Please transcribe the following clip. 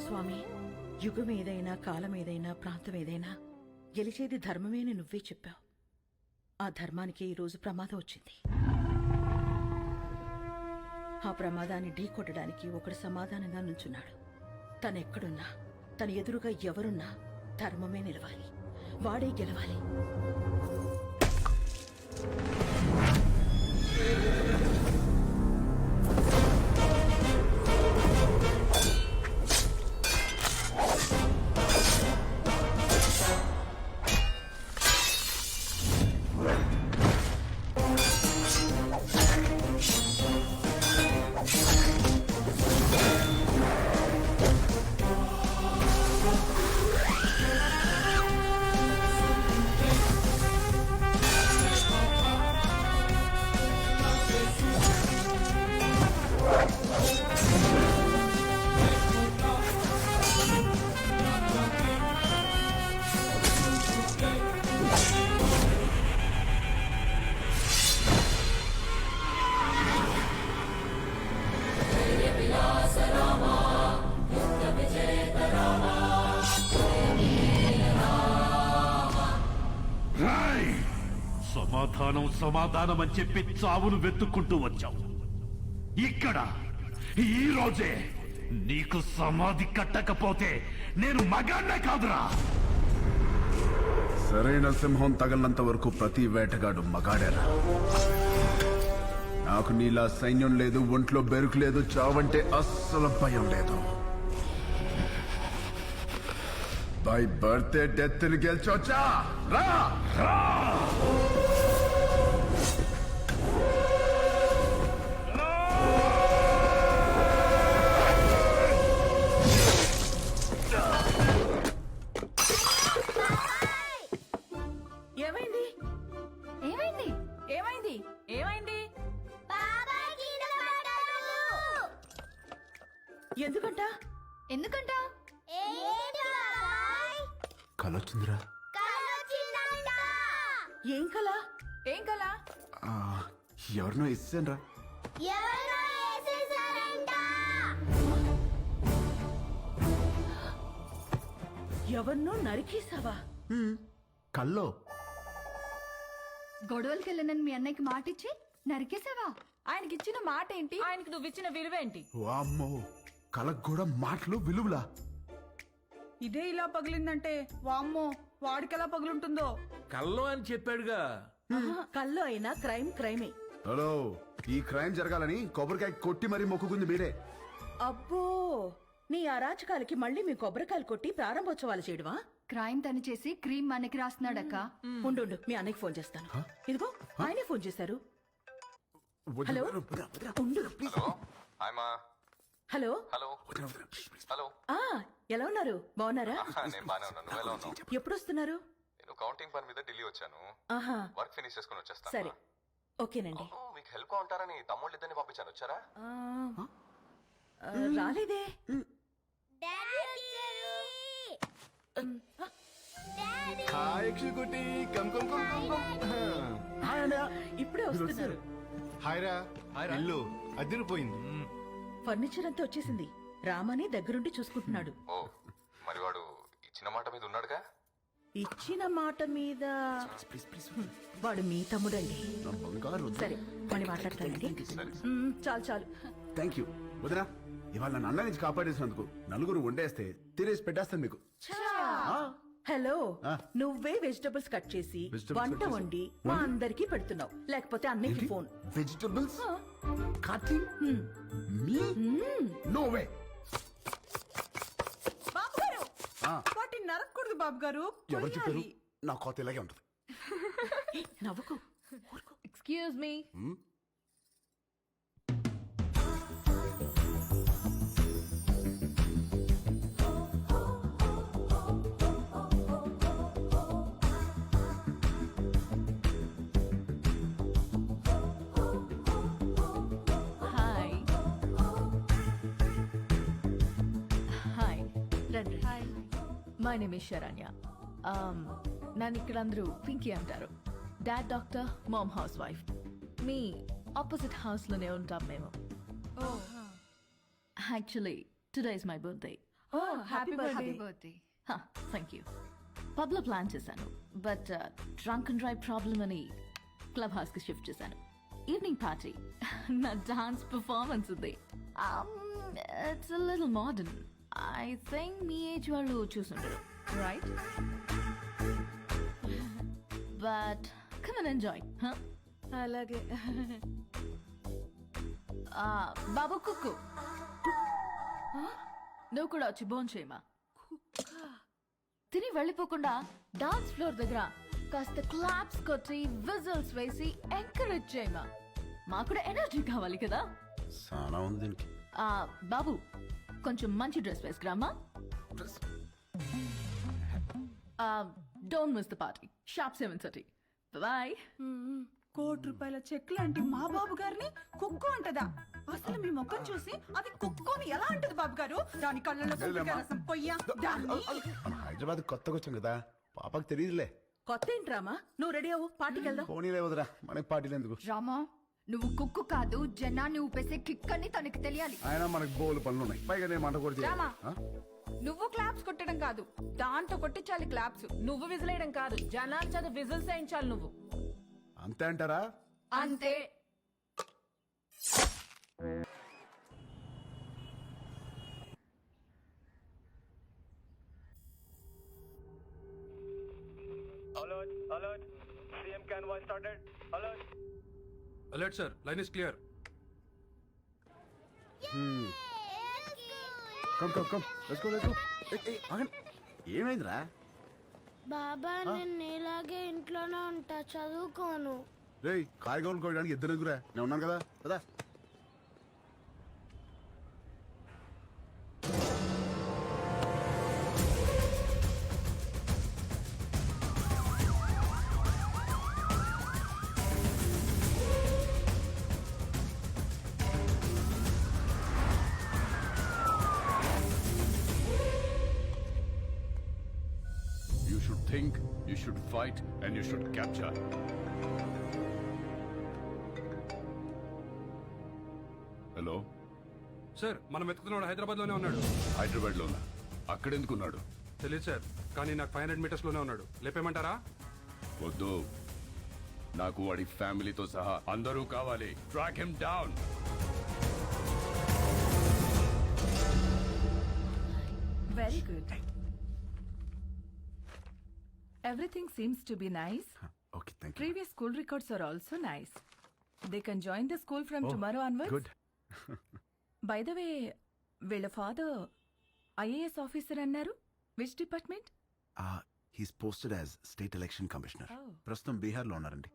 స్వామి, యుగం ఏదైనా, కాలం ఏదైనా, ప్రాంతం ఏదైనా గెలిచేది ధర్మమే అని నువ్వే చెప్పావు. ఆ ధర్మానికి ఈరోజు ప్రమాదం వచ్చింది. ఆ ప్రమాదాన్ని ఢీకొట్టడానికి ఒకడు సమాధానంగా నుంచున్నాడు. తనెక్కడున్నా, తన ఎదురుగా ఎవరున్నా ధర్మమే నిలవాలి, వాడే గెలవాలి. సమాధానం అని చెప్పి చావును వెతుక్కుంటూ వచ్చావు. ఇక్కడ ఈ రోజే నీకు సమాధి కట్టకపోతే నేను మగాన్నే కాదురా. సరైన సింహం తగలనంత వరకు ప్రతి వేటగాడు మగాడేరా. నాకు నీలా సైన్యం లేదు, ఒంట్లో బెరుకు లేదు, చావంటే అస్సలు భయం లేదు. బై బర్త్డే డెత్ ని గెలిచొచ్చా రా. ఏమైంది? ఏమైంది? ఏమైంది? ఏమైంది? ఎందుకంట? ఎందుకంట? కలొచ్చిందిరా. ఏం కల? ఏం కల? ఎవరినో ఇస్తానరా. ఎవరినో నరికేసావా? కల్లో గొడవలకి వెళ్ళనని మీ అన్నయ్యకి మాటిచ్చి నరికేసావా? ఆయనకిచ్చిన మాట ఏంటి? ఆయనకి నువ్విచ్చిన విలువేంటి? వామ్మో, కలకు కూడా మాటలు విలువలా. ఇదే ఇలా పగిలిందంటే వామ్మో వాడికెలా పగులుంటుందో. కల్లో అని చెప్పాడుగా. కల్లో అయినా క్రైమ్ క్రైమే. హలో, ఈ క్రైమ్ జరగాలని కొబ్బరికాయ కొట్టి మరీ మొక్కుకుంది మీరే. అబ్బో, నీ అరాచకాలకి మళ్ళీ మీ కొబ్బరికాయలు కొట్టి ప్రారంభోత్సవాలు చేయడమా? క్రైమ్ తను చేసి క్రీమ్ మనకి రాస్తున్నాడక్క. ఉండు, మీ అన్నయ్యకి ఫోన్ చేస్తాను. ఇదిగో ఆయనే ఫోన్ చేశారు. హలో, ఉండు. Hello, hello. ఆ ఎలా ఉన్నారు? బాగున్నారా? నేను బానే ఉన్నాను. నువ్వు ఎలా ఉన్నావు? ఎప్పుడు వస్తున్నారు? నేను కౌంటింగ్ పని మీద ఢిల్లీ వచ్చాను. ఆహా, వర్క్ ఫినిష్ చేసుకుని వచ్చేస్తాను. సరే, ఓకేనండి. మీకు హెల్ప్ గా ఉంటారని తమ్ముళ్ళు ఇద్దరిని పంపించాను. వచ్చారా? రాలేదే. ఇప్పుడే వస్తున్నారు. ఇల్లు అదిరిపోయింది. ఫర్నిచర్ అంతా వచ్చేసింది. రామని దగ్గరుండి చూసుకుంటున్నాడు. ఓ, మరి వాడు ఇచ్చిన మాట మీద ఉన్నాడుగా? ఇచ్చిన మాట మీద వాడు మీ తమ్ముడండి. సరే, మళ్ళీ మాట్లాడతానండి. చాలు చాలు. థ్యాంక్ యూ వదినా. ఇవాళ నన్ను అన్న నుంచి కాపాడేసినందుకు నలుగురు వండేస్తే తినేసి పెట్టేస్తాను మీకు. హలో, నువ్వే వెజిటబుల్స్ కట్ చేసి వంట వండి మా అందరికి పెడుతున్నావు. లేకపోతే అన్నయ్యకి ఫోన్. వెజిటబుల్స్ కటింగ్ మీ నో వే. బాబు గారు, వాటిని నరకూడదు బాబు గారు. ఎవరు చెప్పారు? నా కోత ఇలాగే ఉంటుంది. నవ్వుకో. Excuse me. My name is Saranya. నన్ను ఇక్కడ అందరూ పింకీ అంటారు. Dad doctor, mom housewife. మీ ఆపోజిట్ హౌస్లోనే ఉంటాం మేము. Actually today is my birthday. Happy birthday birthday thank you పబ్లో ప్లాన్ చేశాను but drunk and drive problem అని క్లబ్ హౌస్కి షిఫ్ట్ చేశాను ఈవినింగ్ పార్టీ నా డాన్స్ పర్ఫార్మెన్స్ ఉంది it's little modern I think మీ ఏజ్ వాళ్ళు చూసుంటారు right but come and enjoy అలాగే బాబు కుక్కు నువ్వు కూడా వచ్చి బోన్ చేయమా తిని వెళ్ళిపోకుండా డాన్స్ ఫ్లోర్ దగ్గర కాస్త క్లాప్స్ కొట్టి విజిల్స్ వేసి ఎంకరేజ్ చేయమా మాకు కూడా ఎనర్జీ కావాలి కదా చాలా ఉంది దీనికి బాబు కొంచెం మంచి డ్రెస్ వేసుకురామా don't miss the party sharp 7:30 bye ₹1,00,00,000 cheque లాంటి మా బాబు గారిని కుక్కు అంటదా అసలు మీ ముఖం చూసి అది కుక్కు అని ఎలా అంటది బాబు గారు దాని కళ్ళలో కుక్కగా రసం పొయ్యా దాన్ని మనం హైదరాబాద్ కొత్తగా వచ్చాం కదా పాపకు తెలియదులే. కొత్త ఏంట్రామా నువ్వు రెడీ అవ్వు పార్టీకి వెళ్దాం పోనీలే వదరా మనకి పార్టీలు ఎందుకు. రామా నువ్వు కుక్కు కాదు జనాన్ని ఊపేసే కిక్ అని తనకి తెలియాలి ఆయన మనకి బోలు పనులు ఉన్నాయి పైగా నేను మంట కొడితే రామా నువ్వు క్లాప్స్ కొట్టడం కాదు దాంతో కొట్టించాలి క్లాప్స్ నువ్వు విజిలేయడం కాదు జనాలు చదువు విజిల్స్ వేయించాలి నువ్వు అంతే అంటారా? అంతే alert sir line is clear. Come come come let's go let's go. ఏమైందిరా? బాబా నేను నీలాగే ఇంట్లోనే ఉంటా చదువుకోను. రేయ్ కాయగూరలు కోయడానికి ఇద్దరు ఎదుగురా నేను ఉన్నాను కదా కదా. You should think, you should fight, and you should capture. Hello sir మనం వెతుకుతున్నాడు హైదరాబాద్ లోనే ఉన్నాడు. హైదరాబాద్ లో ఉన్నా అక్కడెందుకున్నాడు? తెలియదు సార్ కానీ నాకు 500 మీటర్స్ లోనే ఉన్నాడు. లేపేమంటారా? వద్దు, నాకు వాడి ఫ్యామిలీతో సహా అందరూ కావాలి. Track him down. Very good everything seems to be nice okay thank you. Previous school records are also nice they can join the school from tomorrow onwards. Good. By the way వీళ్ళ father IAS officer అన్నారు which department? He's posted as state election commissioner. ప్రస్తుతం బీహార్ లో ఉన్నారండి.